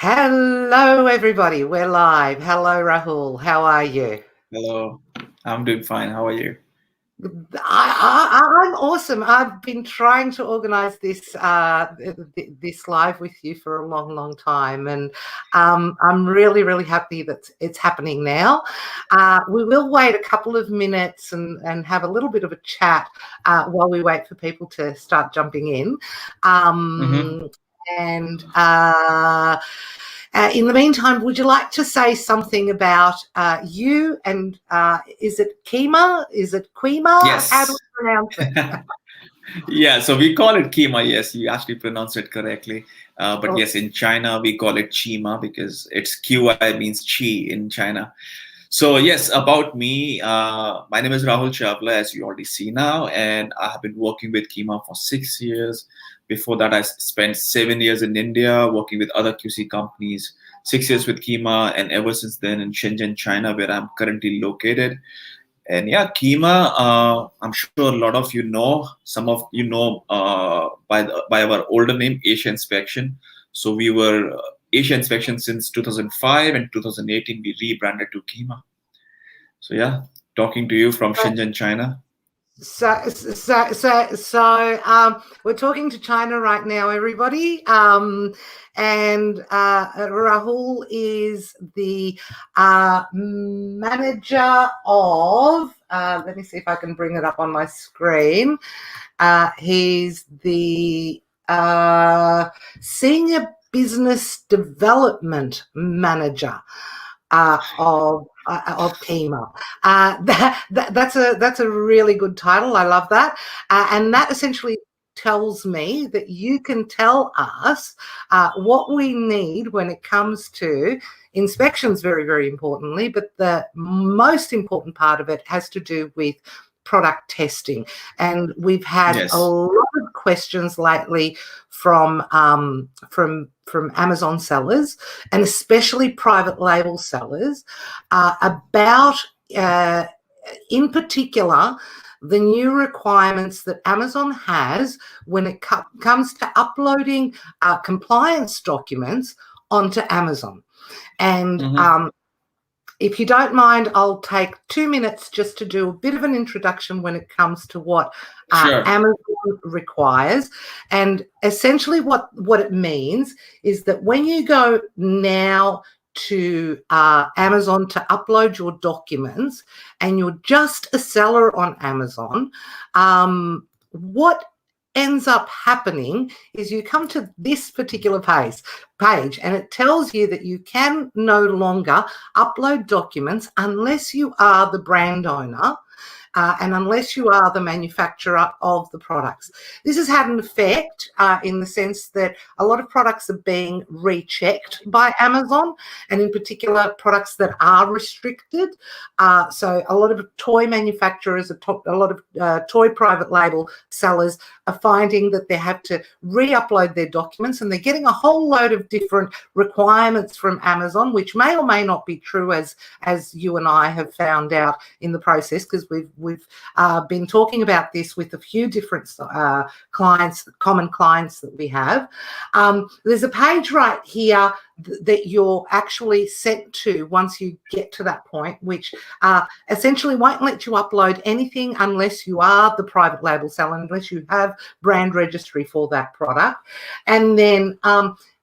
Hello, everybody. We're live. Hello, Rahul. How are you? Hello, I'm doing fine. How are you? I'm awesome. I've been trying to organise this live with you for a long, long time, and I'm really, really happy that it's happening now. We will wait a couple of minutes and have a little bit of a chat while we wait for people to start jumping in. Mm-hmm. Um, and in the meantime, would you like to say something about you and is it Kima? Is it Quima? How do Yes. we pronounce it? Yeah, so we call it keema. Yes, you actually pronounced it correctly. But Oh, yes, in China, we call it chima because it's QI means chi in China. So, yes, about me, my name is Rahul Chawla, as you already see now, and I have been working with Keema for 6 years. Before that, I spent 7 years in India working with other QC companies, 6 years with Keema, and ever since then in Shenzhen, China, where I'm currently located. And yeah, Keema, I'm sure a lot of you know. Some of you know by our older name, Asia Inspection. So we were Asia Inspection since 2005, and 2018 we rebranded to Keema. So yeah, talking to you from Shenzhen, China. we're talking to China right now, everybody. And Rahul is the manager of, let me see if I can bring it up on my screen. He's the senior business development manager of Keema. That's a really good title. I love that, and that essentially tells me that you can tell us what we need when it comes to inspections, very, very importantly, but the most important part of it has to do with product testing. And we've had a Yes. lot of questions lately from Amazon sellers, and especially private label sellers, about, in particular, the new requirements that Amazon has when it comes to uploading compliance documents onto Amazon. And Mm-hmm. if you don't mind, I'll take 2 minutes just to do a bit of an introduction when it comes to what Sure. Amazon requires. And essentially what it means is that when you go now to Amazon to upload your documents and you're just a seller on Amazon, what ends up happening is you come to this particular page and it tells you that you can no longer upload documents unless you are the brand owner and unless you are the manufacturer of the products. This has had an effect in the sense that a lot of products are being rechecked by Amazon, and in particular products that are restricted. So a lot of toy manufacturers, a lot of toy private label sellers are finding that they have to re-upload their documents, and they're getting a whole load of different requirements from Amazon, which may or may not be true, as you and I have found out in the process, because we've been talking about this with a few different clients, common clients that we have. There's a page right here that you're actually sent to once you get to that point, which essentially won't let you upload anything unless you are the private label seller, unless you have brand registry for that product. And then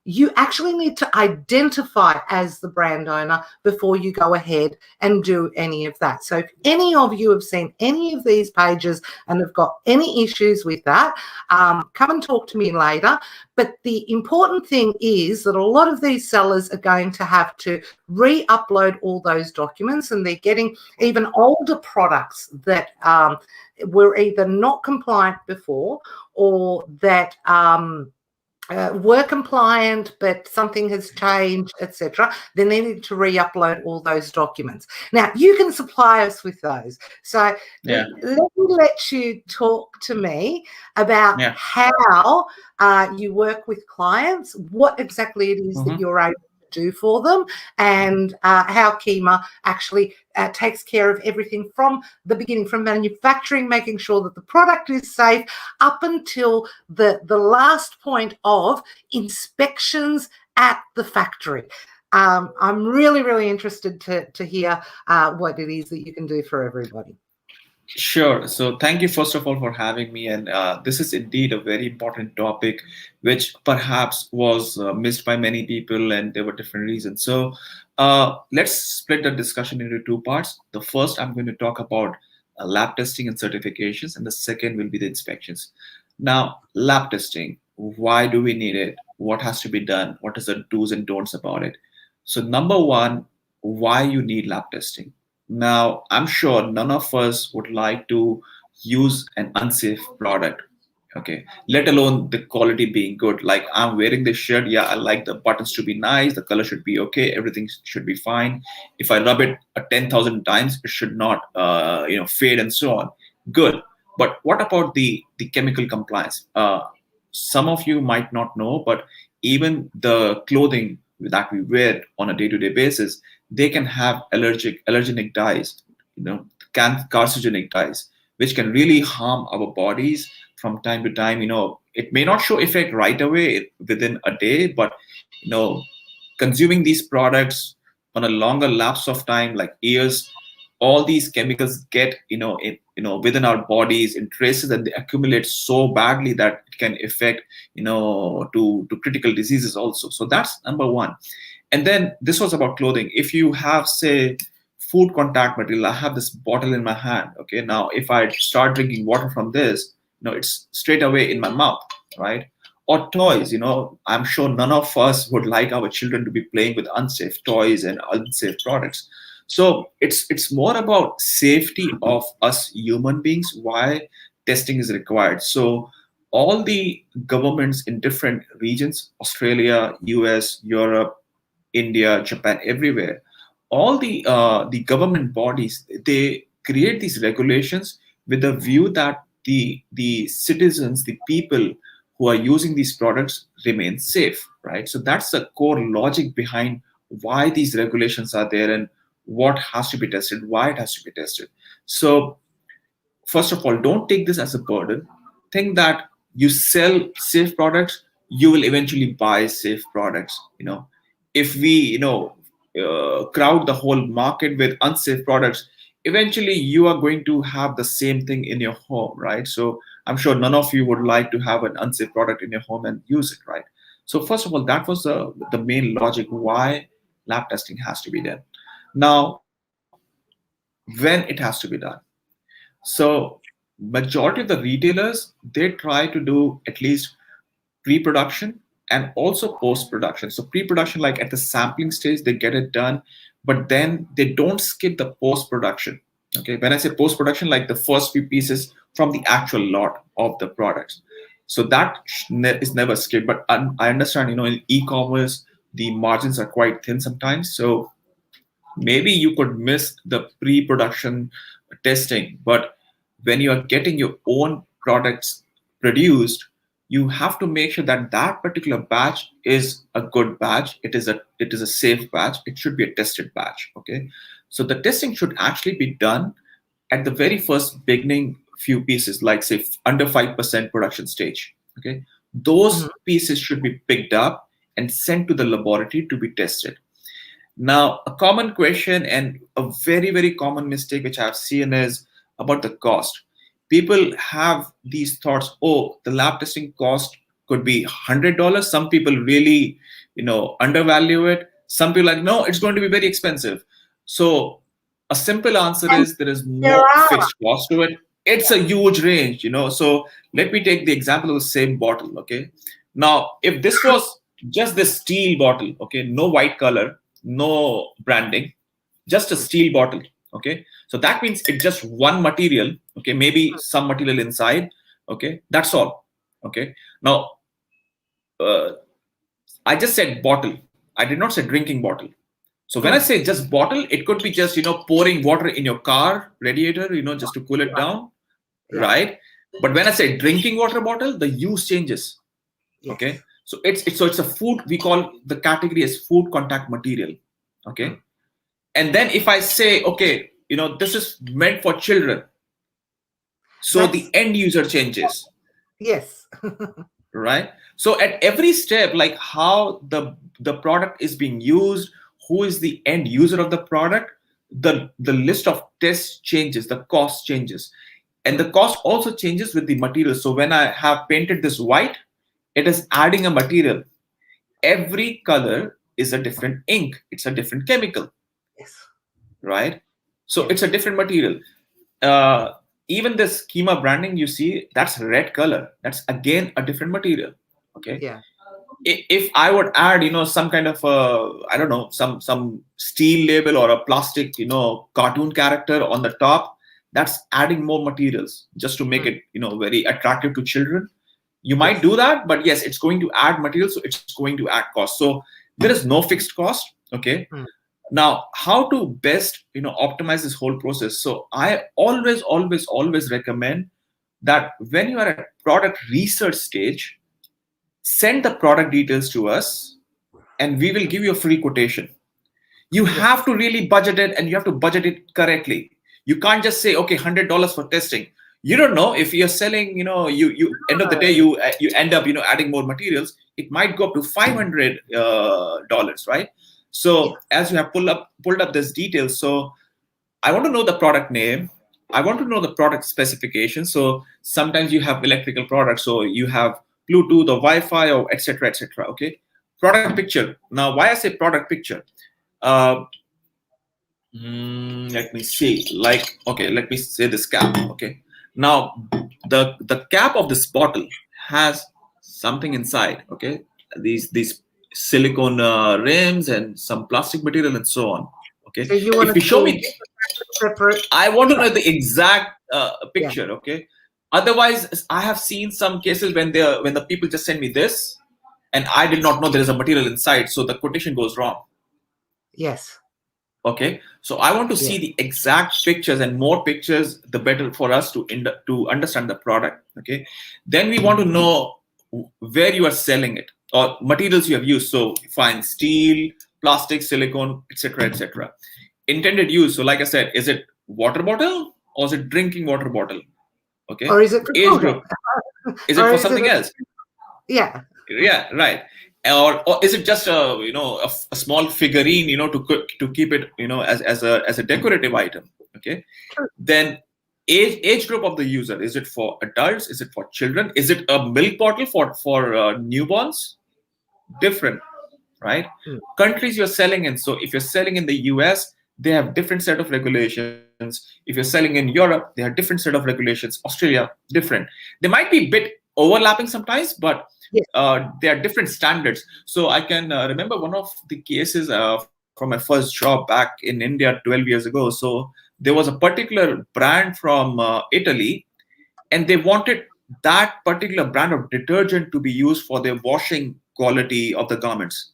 you actually need to identify as the brand owner before you go ahead and do any of that. So if any of you have seen any of these pages and have got any issues with that, come and talk to me later. But the important thing is that a lot of these sellers are going to have to re-upload all those documents, and they're getting even older products that were either not compliant before or that were compliant but something has changed, etc. Then they need to re-upload all those documents. Now you can supply us with those, so Yeah. let you talk to me about Yeah. how you work with clients, what exactly it is that Mm-hmm. you're able to do for them, and how Keema actually takes care of everything from the beginning, from manufacturing, making sure that the product is safe, up until the last point of inspections at the factory. I'm really, really interested to hear what it is that you can do for everybody. Sure. So thank you first of all for having me. And this is indeed a very important topic, which perhaps was missed by many people, and there were different reasons. So let's split the discussion into two parts. The first, I'm going to talk about lab testing and certifications, and the second will be the inspections. Now, lab testing. Why do we need it? What has to be done? What is the do's and don'ts about it? So number one, why you need lab testing. Now, I'm sure none of us would like to use an unsafe product, okay, let alone the quality being good. Like, I'm wearing this shirt, yeah, I like the buttons to be nice, the color should be okay, everything should be fine. If I rub it 10,000 times, it should not, fade and so on. Good. But what about the chemical compliance? Some of you might not know, but even the clothing that we wear on a day-to-day basis, they can have allergenic dyes, carcinogenic dyes, which can really harm our bodies from time to time. It may not show effect right away within a day, but consuming these products on a longer lapse of time, like years, all these chemicals get within our bodies in traces, and they accumulate so badly that it can affect to critical diseases also. So that's number one. And then this was about clothing. If you have, say, food contact material, I have this bottle in my hand, okay, now if I start drinking water from this, it's straight away in my mouth, right? Or toys, I'm sure none of us would like our children to be playing with unsafe toys and unsafe products. So it's more about safety of us human beings, why testing is required. So all the governments in different regions, Australia, US, Europe, India, Japan, everywhere, all the government bodies, they create these regulations with the view that the citizens, the people who are using these products remain safe, right? So that's the core logic behind why these regulations are there and what has to be tested, why it has to be tested. So first of all, don't take this as a burden. Think that you sell safe products, you will eventually buy safe products. If we crowd the whole market with unsafe products, eventually you are going to have the same thing in your home, right? So I'm sure none of you would like to have an unsafe product in your home and use it, right? So first of all, that was the main logic why lab testing has to be done. Now, when it has to be done. So majority of the retailers, they try to do at least pre-production and also post-production. So pre-production, like at the sampling stage, they get it done, but then they don't skip the post-production. Okay, when I say post-production, like the first few pieces from the actual lot of the products. So that is never skipped. But I understand, in e-commerce, the margins are quite thin sometimes. So maybe you could miss the pre-production testing, but when you are getting your own products produced, you have to make sure that that particular batch is a good batch. It is a safe batch. It should be a tested batch. Okay, so the testing should actually be done at the very first beginning few pieces, like say under 5% production stage. Okay, those pieces should be picked up and sent to the laboratory to be tested. Now, a common question and a very, very common mistake which I've seen is about the cost. People have these thoughts, oh, the lab testing cost could be $100. Some people really, undervalue it. Some people are like, no, it's going to be very expensive. So a simple answer And is there is there no are. fixed cost to it. It's a huge range. So let me take the example of the same bottle. Okay. Now, if this was just this steel bottle, okay, no white color, no branding, just a steel bottle. Okay, so that means it's just one material. Okay, maybe some material inside. Okay, that's all. Okay, now uh, I just said bottle. I did not say drinking bottle. So when I say just bottle, it could be just pouring water in your car radiator, just to cool it Right. down, Yeah. right? But when I say drinking water bottle, the use changes. Yes. Okay, so it's a food. We call the category as food contact material. Okay, and then if I say, okay, this is meant for children, so That's the end user changes, yes. right? So at every step, like how the product is being used, who is the end user of the product, the list of tests changes, the cost changes. And the cost also changes with the material. So when I have painted this white, it is adding a material. Every color is a different ink, it's a different chemical, Yes. right? So Yes. it's a different material. Even this schema branding you see, that's red color. That's again a different material. Okay. Yeah. If I would add, some kind of I don't know, some steel label or a plastic, cartoon character on the top, that's adding more materials just to make it, very attractive to children. You might Yes. do that, but yes, it's going to add material, so it's going to add cost. So there is no fixed cost. Okay. Now, how to best, optimize this whole process? So I always recommend that when you are at product research stage, send the product details to us and we will give you a free quotation. You Yes. have to really budget it, and you have to budget it correctly. You can't just say, okay, $100 for testing. You don't know if you're selling, you end of the day, you end up, adding more materials. It might go up to $500, right? Yeah. So as you have pulled up this details, so I want to know the product name. I want to know the product specification. So sometimes you have electrical products, so you have Bluetooth or Wi-Fi or etc. etc. Okay, product picture. Now, why I say product picture? Uh, Let me see. Like, okay, let me say this cap. Okay, now the cap of this bottle has something inside. Okay, these silicone rims and some plastic material and so on. Okay, So you want if to you show see me, separate. I want to know the exact Yeah. picture. Okay, otherwise I have seen some cases when the people just send me this, and I did not know there is a material inside, so the quotation goes wrong. Yes. Okay, so I want to Yeah. see the exact pictures, and more pictures the better for us to understand the product. Okay, then we want to know where you are selling it or materials you have used. So fine, steel, plastic, silicone, etc., etc. Intended use, so like I said, is it water bottle or is it drinking water bottle? Okay, Or is it for age children? group, is it Or for is it something a, else? yeah. Yeah, right. Or is it just a small figurine, to keep it, as a decorative item? Okay, then age group of the user, is it for adults, is it for children, is it a milk bottle for newborns? Different, right? Countries you're selling in. So if you're selling in the US, they have different set of regulations. If you're selling in Europe, they have different set of regulations. Australia, different. They might be a bit overlapping sometimes, but Yes. they are different standards. So I can remember one of the cases from my first job back in India 12 years ago. So there was a particular brand from Italy, and they wanted that particular brand of detergent to be used for their washing quality of the garments,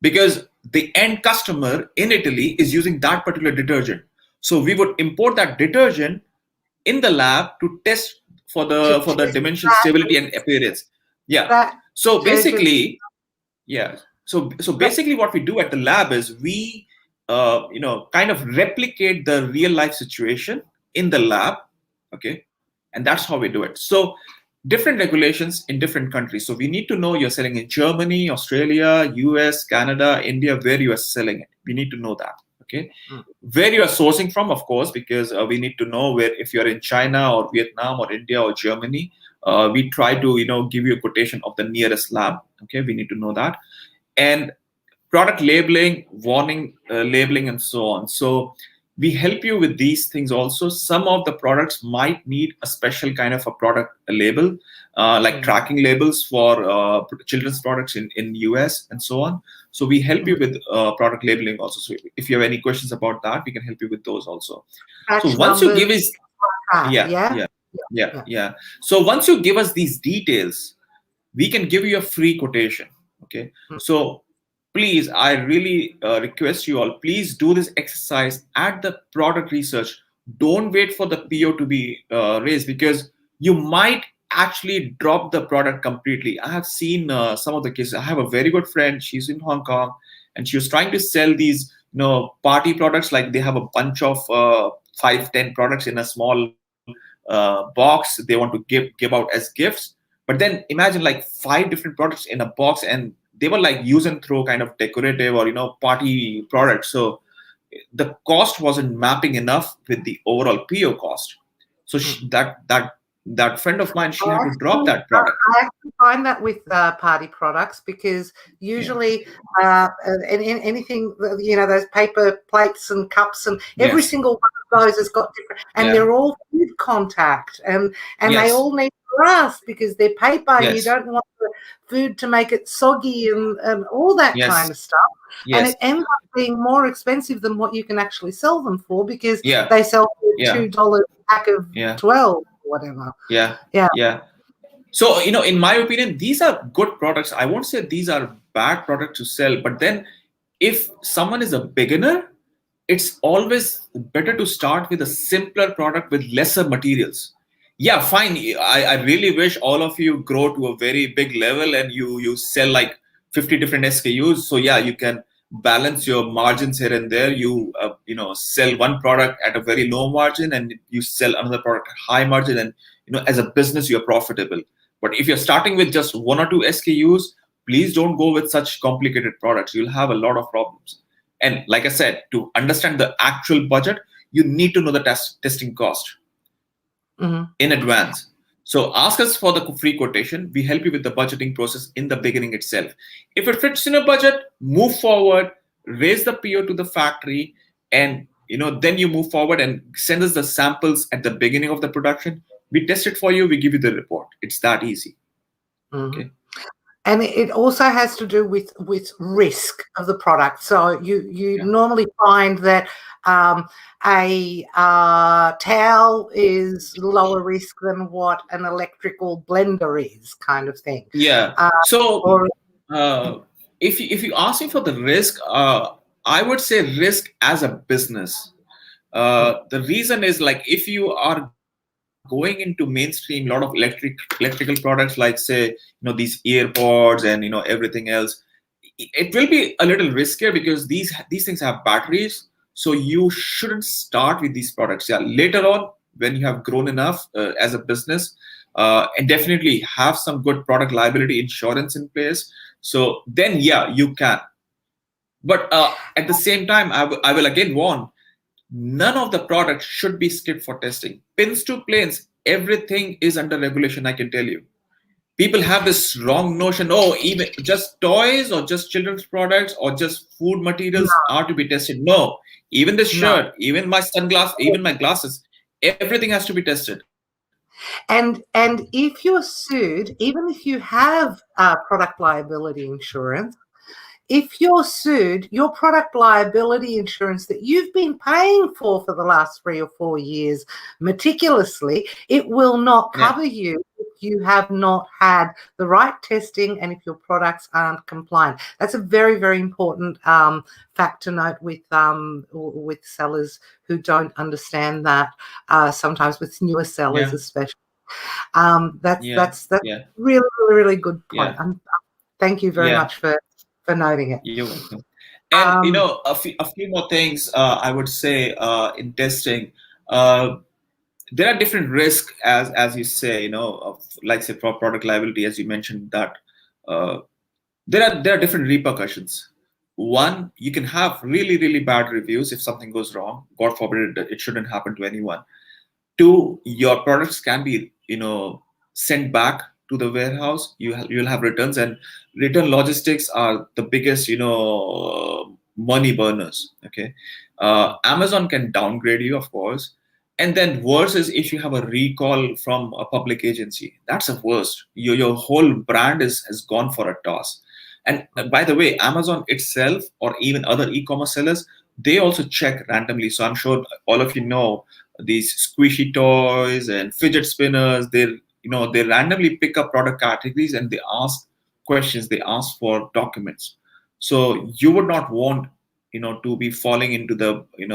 because the end customer in Italy is using that particular detergent. So we would import that detergent in the lab to test for To the test dimension that, stability and appearance. Yeah. that So detergent. basically, yeah. So That, basically, what we do at the lab is we, kind of replicate the real life situation in the lab. Okay, and that's how we do it. So different regulations in different countries. So we need to know you're selling in Germany, Australia, US, Canada, India, where you are selling it. We need to know that. Okay, where you are sourcing from, of course, because we need to know where, if you're in China or Vietnam or India or Germany, we try to give you a quotation of the nearest lab. Okay, we need to know that. And product labeling, warning labeling, and so on. So we help you with these things also. Some of the products might need a special kind of a product label, like tracking labels for children's products in US and so on. So we help you with product labeling also. So if you have any questions about that, we can help you with those also. So batch once you numbers. give us, yeah, Yeah. yeah, yeah, Yeah. yeah. So once you give us these details, we can give you a free quotation. Okay, so please, I really request you all, please do this exercise at the product research. Don't wait for the PO to be raised, because you might actually drop the product completely. I have seen some of the cases. I have a very good friend, she's in Hong Kong, and she was trying to sell these party products. Like, they have a bunch of 5-10 products in a small box they want to give out as gifts. But then imagine, like, 5 different products in a box, and they were like use and throw kind of decorative or party products. So the cost wasn't mapping enough with the overall PO cost. So that friend of mine, she had to drop that product. I actually find that with party products, because usually anything, those paper plates and cups and every Yes. single one of those has got different, and they're all food contact, and they all need glass because they're paper. Yes. You don't want the food to make it soggy and all that kind of stuff. And it ends up being more expensive than what you can actually sell them for, because they sell for $2 pack of 12 or whatever. Yeah. So, in my opinion, these are good products. I won't say these are bad products to sell, but then if someone is a beginner, it's always better to start with a simpler product with lesser materials. Yeah, fine. I really wish all of you grow to a very big level and you sell like 50 different SKUs. So yeah, you can balance your margins here and there. You sell one product at a very low margin and you sell another product at high margin, and as a business you're profitable. But if you're starting with just one or two SKUs, please don't go with such complicated products. You'll have a lot of problems. And like I said, to understand the actual budget, you need to know the testing cost in advance. So ask us for the free quotation. We help you with the budgeting process in the beginning itself. If it fits in a budget, move forward, raise the PO to the factory, and then you move forward and send us the samples at the beginning of the production. We test it for you. We give you the report. It's that easy. Okay. And it also has to do with risk of the product. So you normally find that a towel is lower risk than what an electrical blender is, kind of thing. Yeah. If you ask me for the risk, I would say risk as a business. The reason is, like, if you are going into mainstream, a lot of electrical products, like say these earpods and everything else, it will be a little riskier because these things have batteries. So you shouldn't start with these products. Yeah, later on when you have grown enough as a business, and definitely have some good product liability insurance in place. So then you can. But at the same time, I will again warn, none of the products should be skipped for testing. Pins to planes, everything is under regulation, I can tell you. People have this wrong notion, even just toys or just children's products or just food materials are to be tested. No, even the shirt, even my sunglasses, even my glasses, everything has to be tested. And if you're sued, even if you have product liability insurance, if you're sued, your product liability insurance that you've been paying for the last 3 or 4 years meticulously, it will not cover you if you have not had the right testing and if your products aren't compliant. That's a very, very important fact to note with sellers who don't understand that, sometimes with newer sellers especially. That's really, really, really good point. Thank you very much for noting it. You're welcome. And a few more things I would say in testing. There are different risks, as you say, like say for product liability, as you mentioned, that there are different repercussions. One, you can have really, really bad reviews if something goes wrong. God forbid it shouldn't happen to anyone. Two, your products can be sent back to the warehouse. You'll have returns, and return logistics are the biggest money burners. Okay, Amazon can downgrade you, of course, and then worse is if you have a recall from a public agency. That's the worst. Your whole brand has gone for a toss. And by the way, Amazon itself or even other e-commerce sellers, they also check randomly. So I'm sure all of you know these squishy toys and fidget spinners. They randomly pick up product categories and they ask questions. They ask for documents. So you would not want to be falling into the in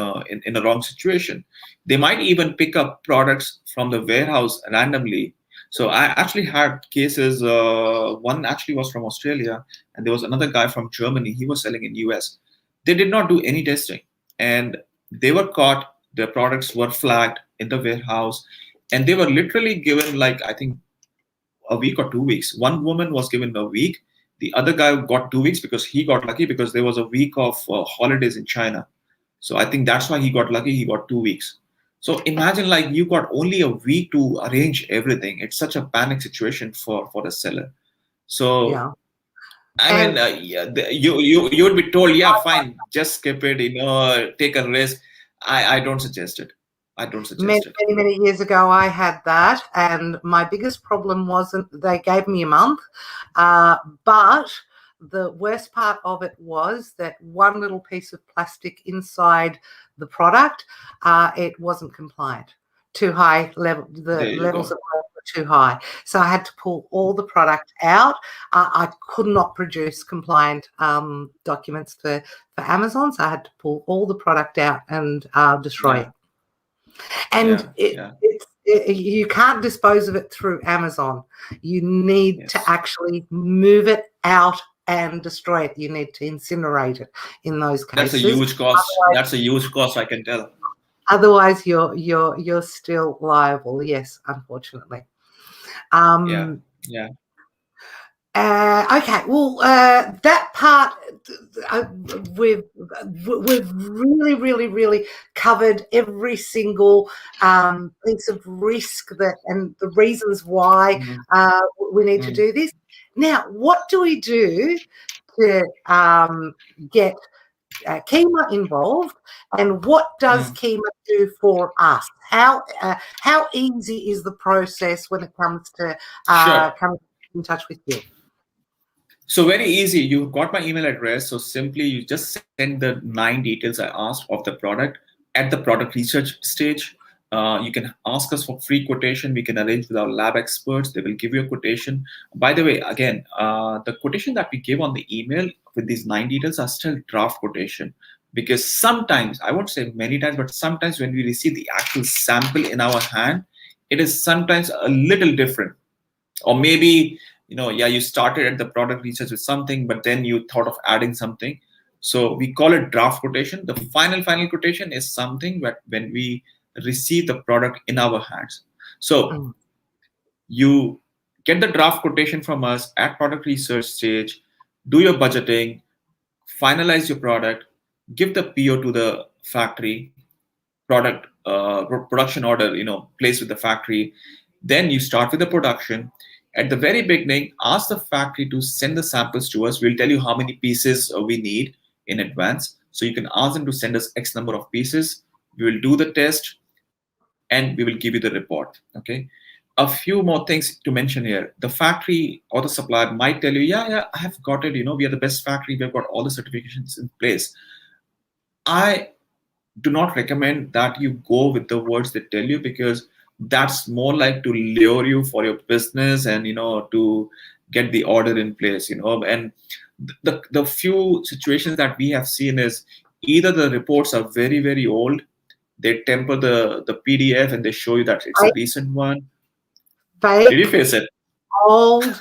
the wrong situation. They might even pick up products from the warehouse randomly. So I actually had cases. One actually was from Australia, and there was another guy from Germany. He was selling in US. They did not do any testing, and they were caught. Their products were flagged in the warehouse, and they were literally given, like, I think, a week or 2 weeks. One woman was given a week, The other guy got 2 weeks because he got lucky because there was a week of holidays in China. So I think that's why he got lucky. He got 2 weeks. So imagine like you got only a week to arrange everything. It's such a panic situation for the seller. So Yeah. I mean, And yeah, you would be told, yeah, fine, just skip it, take a risk. I don't suggest it. I don't many, suggest it. many, many years ago, I had that, and my biggest problem wasn't they gave me a month, but the worst part of it was that one little piece of plastic inside the product, it wasn't compliant. Too high level, the There you levels go. of lead were too high, so I had to pull all the product out. I could not produce compliant documents for Amazon, so I had to pull all the product out and destroy Yeah, it. And yeah, yeah. you can't dispose of it through Amazon. You need to Yes. actually move it out and destroy it. You need to incinerate it in those That's a cases. huge cost. That's a huge cost, I can tell. Otherwise, you're still liable. Yes, unfortunately. Yeah, Um, yeah. Okay, well, that part uh, we've really covered every single piece of risk that and the reasons why Mm, we need to mm, do this. Now, what do we do to get Kima involved, and what does mm. Kima do for us? How easy is the process when it comes to Sure. coming in touch with you? So very easy. You got my email address. So simply you just send the 9 details I asked of the product at the product research stage. You can ask us for free quotation. We can arrange with our lab experts. They will give you a quotation. By the way, again, the quotation that we give on the email with these 9 details are still draft quotation because sometimes, I won't say many times, but sometimes when we receive the actual sample in our hand, it is sometimes a little different. Or maybe, yeah, you started at the product research with something, but then you thought of adding something. So we call it draft quotation. The final quotation is something that when we receive the product in our hands. So Mm. you get the draft quotation from us at product research stage, do your budgeting, finalize your product, give the PO to the factory, production order, placed with the factory. Then you start with the production. At the very beginning, ask the factory to send the samples to us. We'll tell you how many pieces we need in advance. So you can ask them to send us X number of pieces. We will do the test and we will give you the report. Okay. A few more things to mention here. The factory or the supplier might tell you, yeah, I have got it. We are the best factory. We've got all the certifications in place. I do not recommend that you go with the words they tell you because that's more like to lure you for your business and to get the order in place. And the few situations that we have seen is either the reports are very old, they temper the PDF and they show you that it's a Fake, recent one. Did fake, you face it? old,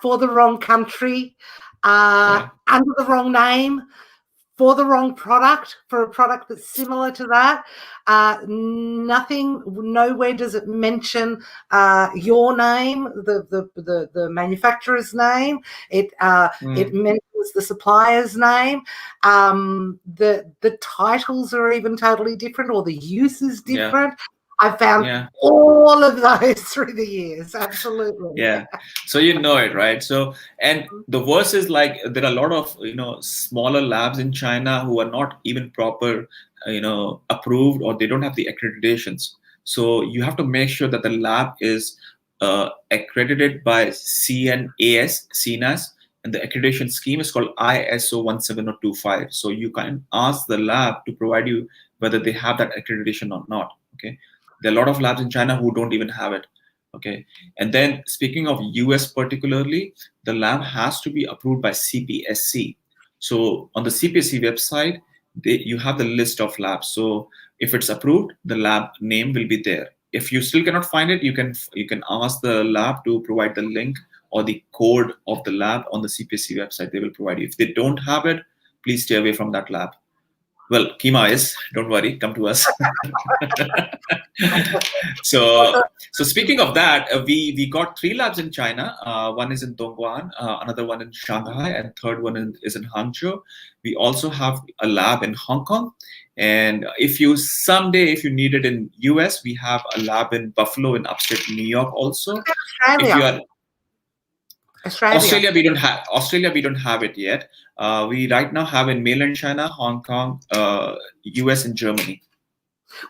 for the wrong country, Yeah, under the wrong name, for the wrong product, for a product that's similar to that. Nothing, nowhere does it mention your name, the manufacturer's name. It mm, mentions the supplier's name. The titles are even totally different, or the use is yeah, different. I found yeah. all of those through the years. Absolutely. Yeah, so it, right? So, and the worst is like there are a lot of smaller labs in China who are not even proper approved, or they don't have the accreditations. So you have to make sure that the lab is accredited by CNAS, and the accreditation scheme is called ISO 17025. So you can ask the lab to provide you whether they have that accreditation or not. Okay, there are a lot of labs in China who don't even have it. Okay, and then speaking of US particularly, the lab has to be approved by CPSC. So on the CPSC website, you have the list of labs. So if it's approved, the lab name will be there. If you still cannot find it, you can ask the lab to provide the link or the code of the lab on the CPSC website. They will provide you. If they don't have it, please stay away from that lab. Well, Kima is. Don't worry, come to us. So speaking of that, we got 3 labs in China. One is in Dongguan, another one in Shanghai, and third one is in Hangzhou. We also have a lab in Hong Kong. And if you need it in US, we have a lab in Buffalo in upstate New York also. If you are Australia. Australia, we don't have it yet. We right now have in mainland China, Hong Kong, US, and Germany.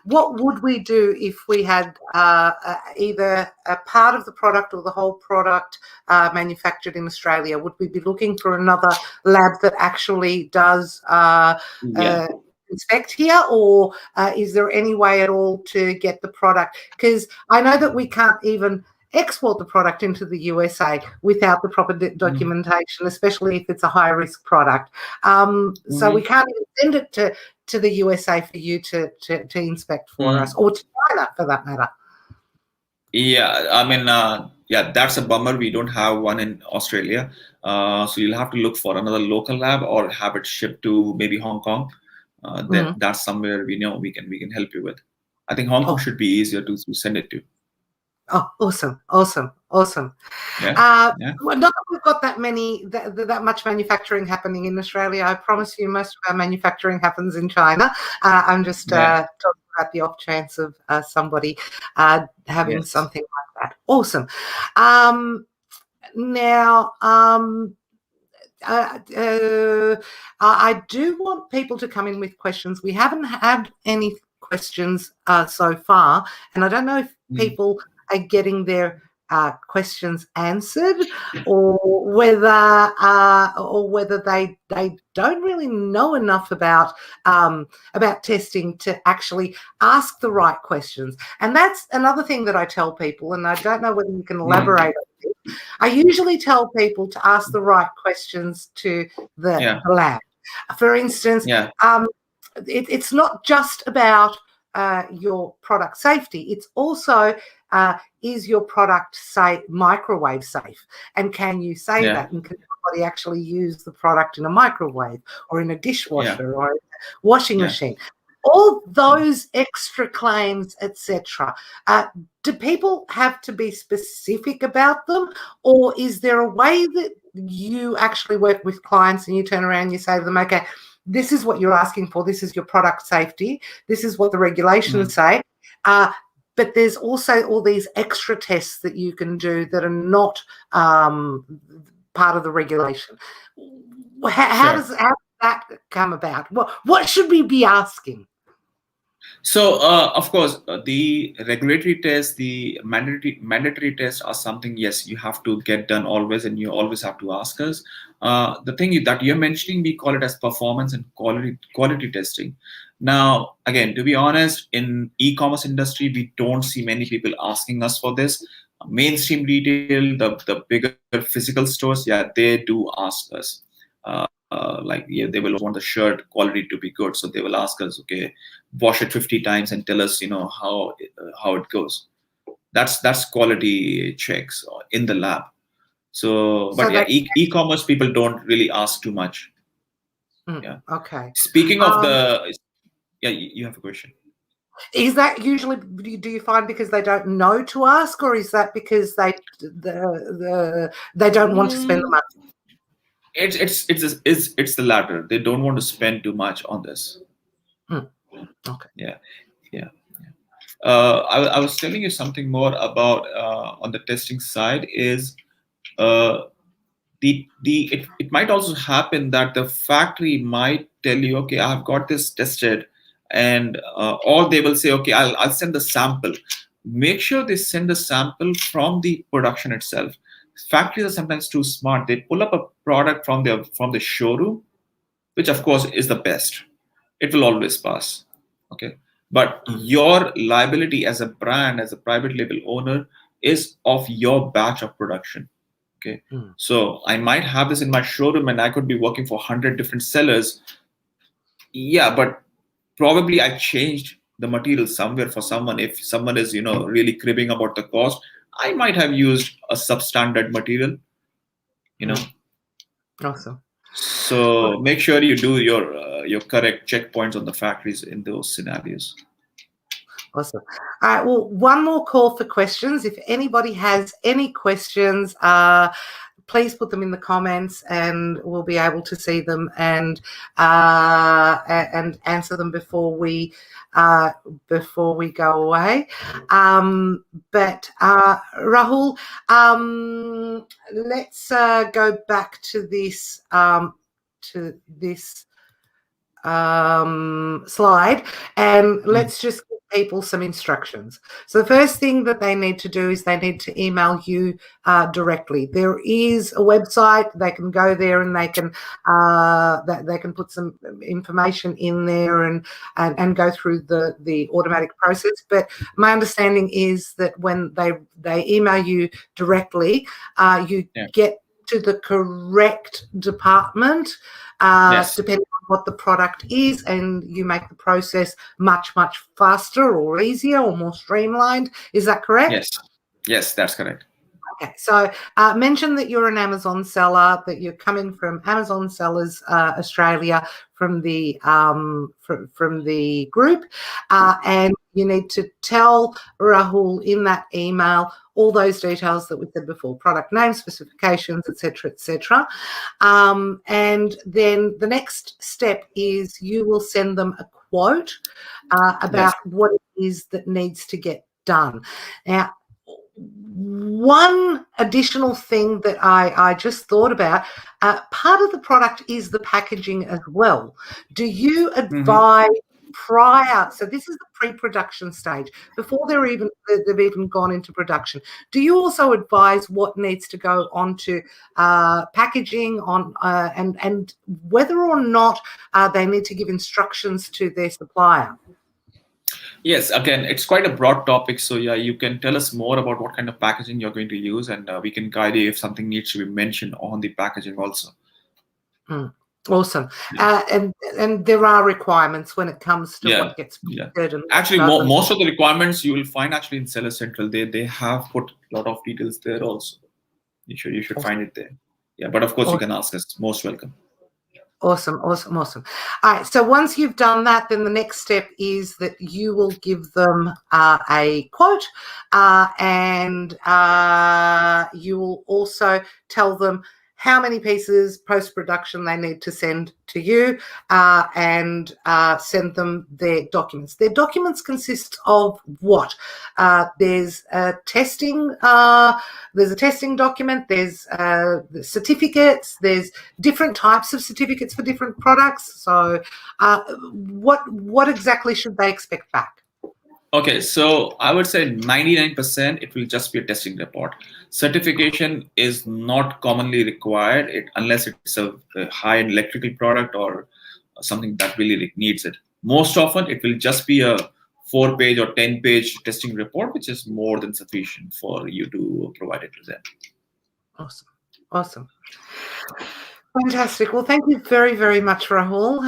What would we do if we had either a part of the product or the whole product manufactured in Australia? Would we be looking for another lab that actually does inspect here, or is there any way at all to get the product? Because I know that we can't even export the product into the USA without the proper documentation, especially if it's a high-risk product. So we can't even send it to the USA for you to inspect for us, or to China for that matter. Yeah, I mean, that's a bummer. We don't have one in Australia. So you'll have to look for another local lab or have it shipped to maybe Hong Kong. That's somewhere we know we can help you with. I think Hong Kong should be easier to send it to. Oh, awesome. Yeah. Well, not that we've got that much manufacturing happening in Australia. I promise you, most of our manufacturing happens in China. I'm just talking about the off chance of somebody having something like that. Awesome. Now, I do want people to come in with questions. We haven't had any questions so far, and I don't know if people are getting their questions answered, or whether they don't really know enough about testing to actually ask the right questions. And that's another thing that I tell people, and I don't know whether you can elaborate on this. I usually tell people to ask the right questions to the lab. For instance, it's not just about your product safety. It's also, is your product microwave safe? And can you say that? And can somebody actually use the product in a microwave or in a dishwasher or in a washing machine? All those extra claims, etc. Do people have to be specific about them, or is there a way that you actually work with clients and you turn around and you say to them, okay, this is what you're asking for, this is your product safety, this is what the regulations say, but there's also all these extra tests that you can do that are not part of the regulation. How does that come about? What should we be asking? So, of course, the regulatory tests, the mandatory tests are something, yes, you have to get done always, and you always have to ask us. The thing that you're mentioning, we call it as performance and quality testing. Now, again, to be honest, in e-commerce industry, we don't see many people asking us for this. Mainstream retail, the bigger physical stores, they do ask us. They will want the shirt quality to be good, so they will ask us, okay, wash it 50 times and tell us, how it goes. That's quality checks in the lab. But e-commerce people don't really ask too much. Okay. Speaking of you have a question. Is that usually, do you find because they don't know to ask, or is that because they don't want to spend the money? It's the latter. They don't want to spend too much on this. Okay. Yeah. I was telling you something more about on the testing side is it might also happen that the factory might tell you, okay, I've got this tested, and or they will say, okay, I'll send the sample. Make sure they send the sample from the production itself. Factories are sometimes too smart. They pull up a product from the showroom, which of course is the best. It will always pass. Okay. But your liability as a brand, as a private label owner, is of your batch of production. Okay. So I might have this in my showroom and I could be working for 100 different sellers. Yeah, but probably I changed the material somewhere for someone. If someone is, really cribbing about the cost, I might have used a substandard material, Awesome. So make sure you do your correct checkpoints on the factories in those scenarios. Awesome. All right. Well, one more call for questions. If anybody has any questions, please put them in the comments, and we'll be able to see them and answer them before we go away. But Rahul, let's go back to this slide, and let's just give people some instructions. So the first thing that they need to do is they need to email you directly. There is a website. They can go there and they can put some information in there and go through the automatic process. But my understanding is that when they email you directly, you get to the correct department, depending on what the product is, and you make the process much faster or easier or more streamlined. Is that correct? Yes, that's correct. Okay, so mention that you're an Amazon seller, that you're coming from Amazon Sellers Australia, from the group, and you need to tell Rahul in that email all those details that we said before: product name, specifications, etc., etc. And then the next step is you will send them a quote about what it is that needs to get done. Now, one additional thing that I just thought about, part of the product is the packaging as well. Do you advise prior, so this is the pre-production stage, before they've even gone into production, do you also advise what needs to go onto packaging and whether or not they need to give instructions to their supplier? Yes, again, it's quite a broad topic. So yeah, you can tell us more about what kind of packaging you're going to use, and we can guide you if something needs to be mentioned on the packaging also. Awesome. And there are requirements when it comes to what gets printed. Actually, most of the requirements you will find actually in Seller Central. They have put a lot of details there also. You should find it there. Yeah, but of course you can ask us. Most welcome. Awesome. All right. So once you've done that, then the next step is that you will give them a quote, and you will also tell them how many pieces post-production they need to send to you, and send them their documents. Their documents consist of what? There's a testing document, there's the certificates, there's different types of certificates for different products. So what exactly should they expect back? Okay, so I would say 99% it will just be a testing report. Certification is not commonly required unless it's a high-end electrical product or something that really needs it. Most often it will just be a 4-page or 10-page testing report, which is more than sufficient for you to provide it to them. Awesome. Fantastic. Well, thank you very, very much, Rahul.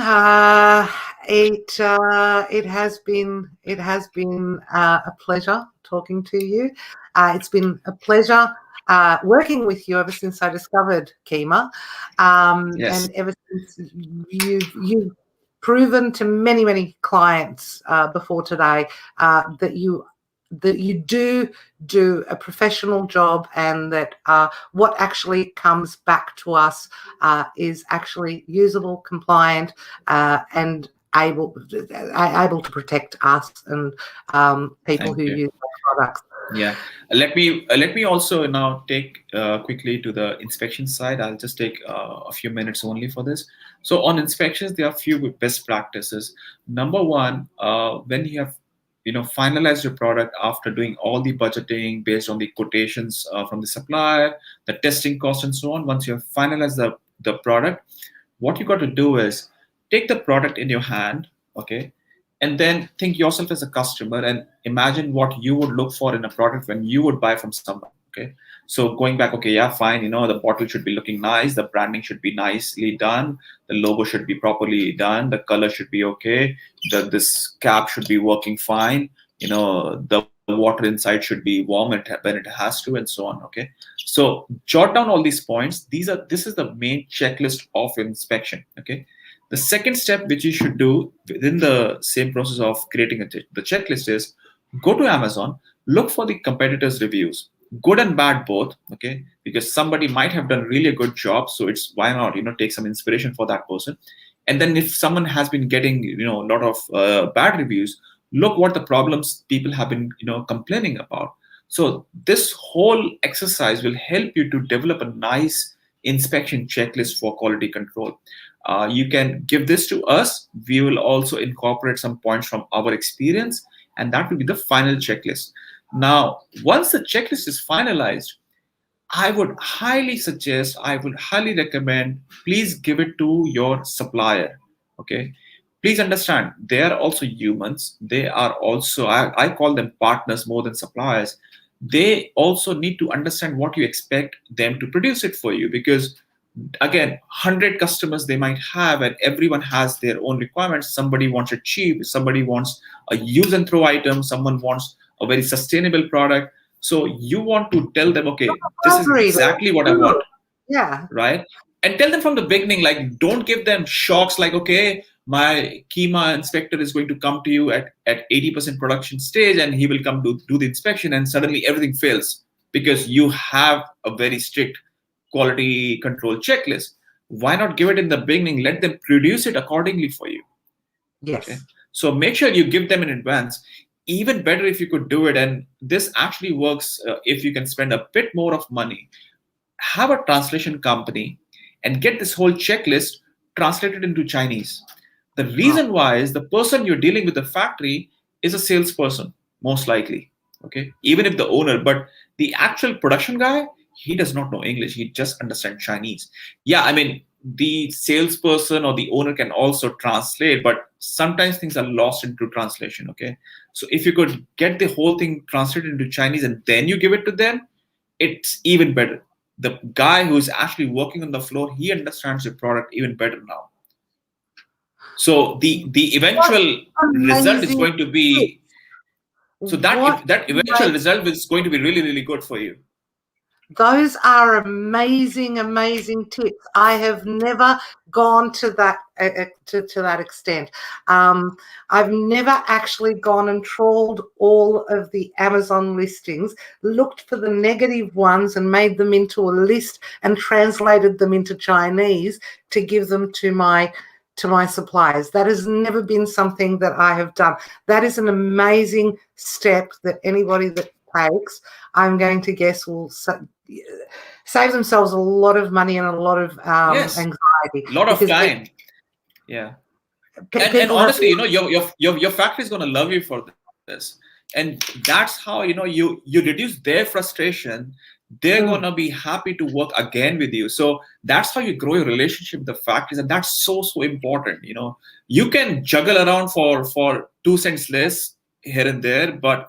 It has been a pleasure talking to you. It's been a pleasure working with you ever since I discovered Kima, and ever since you've proven to many clients before today that you do a professional job, and that what actually comes back to us is actually usable, compliant, and able to protect us and people who use our products. Yeah, let me also now take quickly to the inspection side. I'll just take a few minutes only for this. So on inspections, there are a few best practices. Number one, when you have finalize your product after doing all the budgeting based on the quotations from the supplier, the testing cost, and so on. Once you have finalized the product, what you got to do is take the product in your hand, okay, and then think yourself as a customer and imagine what you would look for in a product when you would buy from someone. Okay, so going back, okay, yeah, fine, the bottle should be looking nice, the branding should be nicely done, the logo should be properly done, the color should be okay, this cap should be working fine, the water inside should be warm when it has to, and so on. Okay, so jot down all these points. This is the main checklist of inspection. Okay, the second step which you should do within the same process of creating the checklist is go to Amazon, look for the competitors' reviews, good and bad both. Okay, because somebody might have done really a good job, so it's why not take some inspiration for that person. And then if someone has been getting a lot of bad reviews, look what the problems people have been complaining about. So this whole exercise will help you to develop a nice inspection checklist for quality control. You can give this to us. We will also incorporate some points from our experience, and that will be the final checklist. Now, once the checklist is finalized, I would highly recommend, please give it to your supplier. Okay. Please understand, they are also humans. They are also, I call them partners more than suppliers. They also need to understand what you expect them to produce it for you, because again, 100 customers they might have, and everyone has their own requirements. Somebody wants it cheap, somebody wants a use and throw item, someone wants a very sustainable product. So you want to tell them, okay, this is exactly what I want. Yeah. Right. And tell them from the beginning, like, don't give them shocks like, okay, my Kima inspector is going to come to you at 80% production stage, and he will come to do the inspection, and suddenly everything fails because you have a very strict quality control checklist. Why not give it in the beginning? Let them produce it accordingly for you. Yes. Okay? So make sure you give them in advance. Even better if you could do it, and this actually works if you can spend a bit more of money. Have a translation company and get this whole checklist translated into Chinese. The reason why is the person you're dealing with, the factory, is a salesperson, most likely. Okay, even if the owner, but the actual production guy, he does not know English. He just understands Chinese. Yeah, I mean, the salesperson or the owner can also translate, but sometimes things are lost into translation. Okay, so if you could get the whole thing translated into Chinese and then you give it to them, it's even better. The guy who's actually working on the floor, he understands the product even better now. So the eventual result is going to be, so that eventual result is going to be really, really good for you. Those are amazing, amazing tips. I have never gone to that to that extent. I've never actually gone and trawled all of the Amazon listings, looked for the negative ones and made them into a list and translated them into Chinese to give them to my suppliers. That has never been something that I have done. That is an amazing step that anybody that takes, I'm going to guess, will save themselves a lot of money and a lot of anxiety. A lot of time. Yeah. And honestly, your factory is going to love you for this. And that's how, you reduce their frustration. They're going to be happy to work again with you. So that's how you grow your relationship with the factories. And that's so, so important. You can juggle around for 2 cents less here and there, but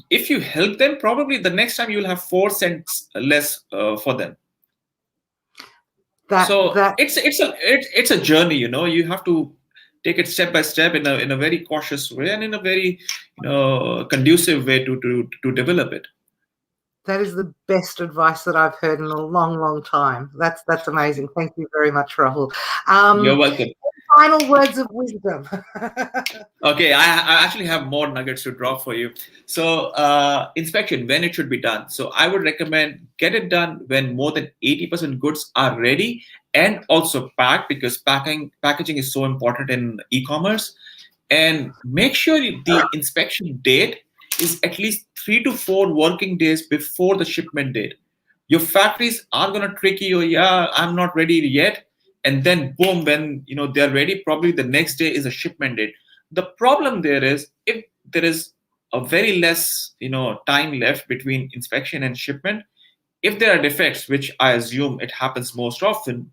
if you help them, probably the next time you'll have 4 cents less for them. It's a journey. You have to take it step by step in a very cautious way and in a very conducive way to develop it. That is the best advice that I've heard in a long, long time. That's amazing. Thank you very much, Rahul. You're welcome. Final words of wisdom. Okay, I actually have more nuggets to drop for you. So inspection, when it should be done. So I would recommend get it done when more than 80% goods are ready and also packed, because packaging is so important in e-commerce. And make sure the inspection date is at least 3 to 4 working days before the shipment date. Your factories are going to trick you. Yeah, I'm not ready yet. And then boom, when they're ready, probably the next day is a shipment date. The problem there is, if there is a very less time left between inspection and shipment, if there are defects, which I assume it happens most often,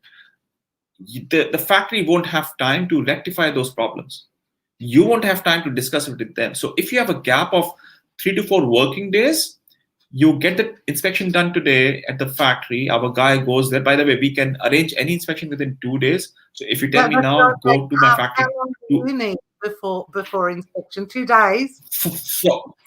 the factory won't have time to rectify those problems. You won't have time to discuss it with them. So if you have a gap of 3 to 4 working days, you get the inspection done today at the factory. Our guy goes there. By the way, we can arrange any inspection within 2 days. So if you tell me now, go to my factory. How long do you need before inspection? 2 days?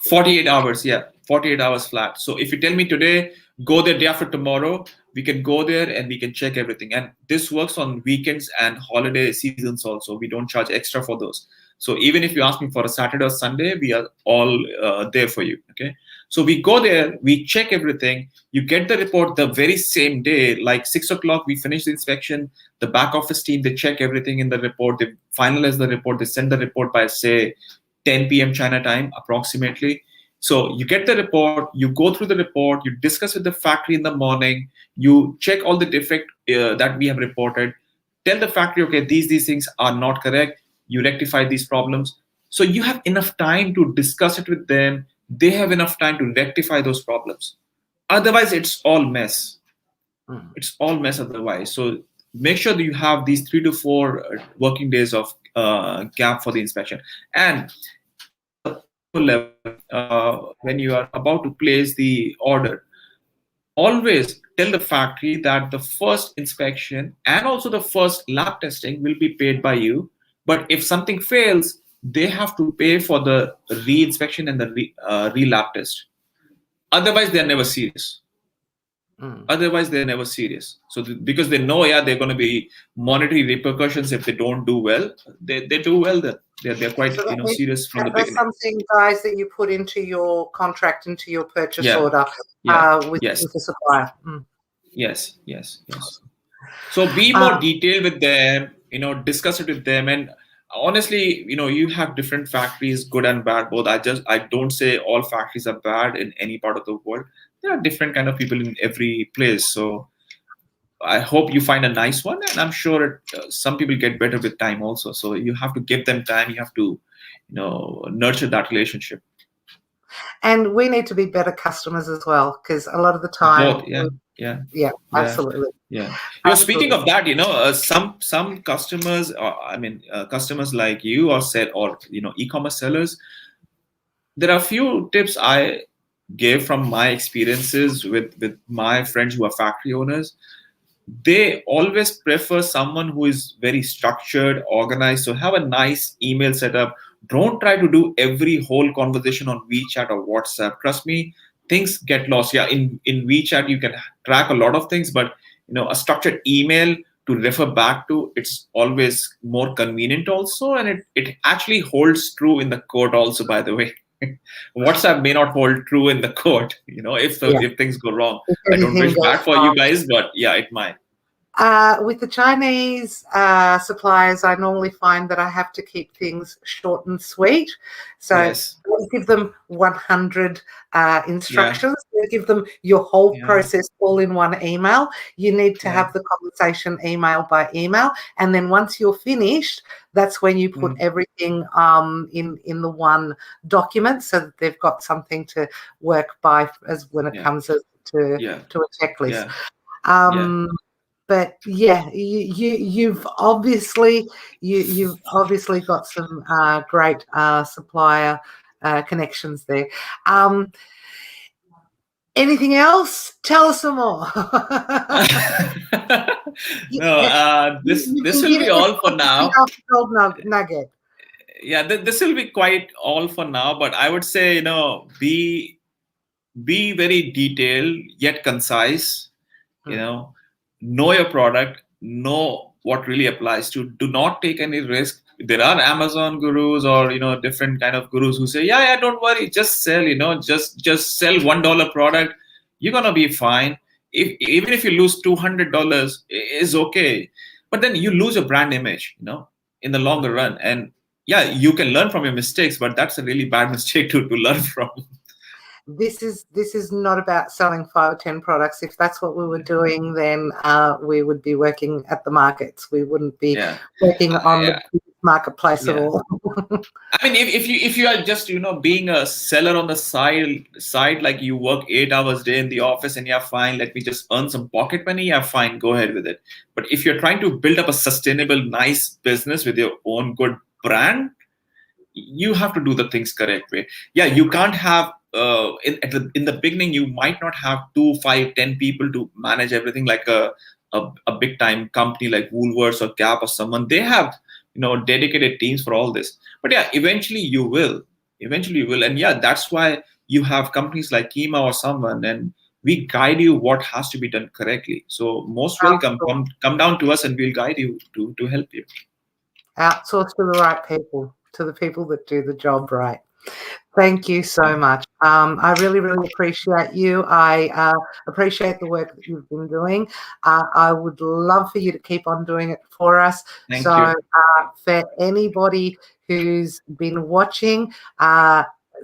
48 hours, yeah, 48 hours flat. So if you tell me today, go there day after tomorrow, we can go there and we can check everything. And this works on weekends and holiday seasons also. We don't charge extra for those. So even if you ask me for a Saturday or Sunday, we are all there for you. Okay. So we go there, we check everything. You get the report the very same day, like 6 o'clock, we finish the inspection. The back office team, they check everything in the report. They finalize the report. They send the report by, say, 10 p.m. China time, approximately. So you get the report, you go through the report, you discuss with the factory in the morning, you check all the defect that we have reported, tell the factory, okay, these things are not correct, you rectify these problems. So you have enough time to discuss it with them. They have enough time to rectify those problems. Otherwise, it's all mess. It's all mess otherwise. So make sure that you have these 3 to 4 working days of gap for the inspection. And level, when you are about to place the order, always tell the factory that the first inspection and also the first lab testing will be paid by you. But if something fails, they have to pay for the re-inspection and the re-lab test. Otherwise, they're never serious. Otherwise, they're never serious. So because they know, yeah, they're going to be monetary repercussions if they don't do well. They do well then. They're quite serious from the beginning. That's something, guys, that you put into your contract, into your purchase order with the supplier. Yes. So be more detailed with them. Discuss it with them. And honestly, you have different factories, good and bad both. I don't say all factories are bad in any part of the world. There are different kind of people in every place. So I hope you find a nice one, and I'm sure some people get better with time also. So you have to give them time. You have to, nurture that relationship. And we need to be better customers as well, because a lot of the time, both, absolutely. Yeah. Speaking of that, some customers, customers like you or e-commerce sellers. There are a few tips I gave from my experiences with my friends who are factory owners. They always prefer someone who is very structured, organized. So have a nice email setup. Don't try to do every whole conversation on WeChat or WhatsApp. Trust me, things get lost. Yeah, in WeChat you can track a lot of things, but a structured email to refer back to, it's always more convenient also, and it actually holds true in the court also, by the way. WhatsApp may not hold true in the court, if things go wrong. I don't wish that for you guys, but yeah, it might. With the Chinese suppliers, I normally find that I have to keep things short and sweet. So don't give them 100 instructions. Don't give them your whole process all in one email. You need to have the conversation email by email. And then once you're finished, that's when you put everything in the one document, so that they've got something to work by as when it comes to a checklist. But yeah, you've obviously got some great supplier connections there. Anything else? Tell us some more. No, this will be all for now. Nugget. Yeah, this will be quite all for now. But I would say, be very detailed yet concise. Know your product, know what really applies to. Do not take any risk. There are Amazon gurus or different kind of gurus who say, yeah, don't worry, just sell, just sell $1 product, you're gonna be fine. Even if you lose $200 is okay, but then you lose your brand image, in the longer run. And yeah, you can learn from your mistakes, but that's a really bad mistake to learn from. This is not about selling 5 or 10 products. If that's what we were doing, then we would be working at the markets. We wouldn't be working on the marketplace at all. I mean, if you are just being a seller on the side, like you work 8 hours a day in the office and fine, let me just earn some pocket money, fine, go ahead with it. But if you're trying to build up a sustainable, nice business with your own good brand, you have to do the things correct way. Yeah, you can't have in the beginning, you might not have 2, 5, 10 people to manage everything like a big time company like Woolworths or Gap or someone. They have dedicated teams for all this. But yeah, eventually you will. And yeah, that's why you have companies like Kima or someone, and we guide you what has to be done correctly. So most welcome. Come down to us, and we'll guide you to help you. Outsource to the right people, to the people that do the job right. Thank you so much. I really, really appreciate you. I appreciate the work that you've been doing. I would love for you to keep on doing it for us. Thank you. For anybody who's been watching,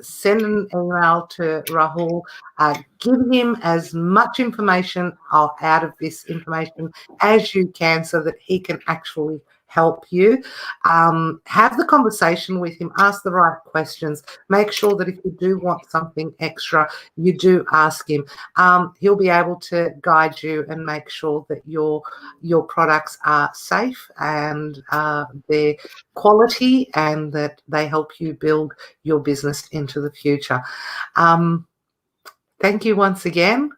send an email to Rahul. Give him as much information out of this information as you can so that he can actually help you. Have the conversation with him, ask the right questions, make sure that if you do want something extra, you do ask him. He'll be able to guide you and make sure that your products are safe and they're quality and that they help you build your business into the future. Thank you once again.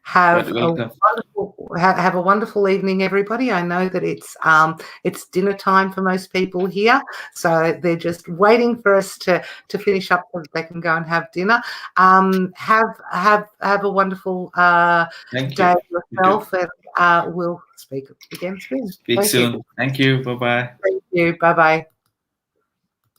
Have a wonderful evening, everybody. I know that it's dinner time for most people here, so they're just waiting for us to finish up so that they can go and have dinner. Have a wonderful day yourself, and we'll speak again soon. Speak soon. Thank you. Bye bye. Thank you. Bye bye.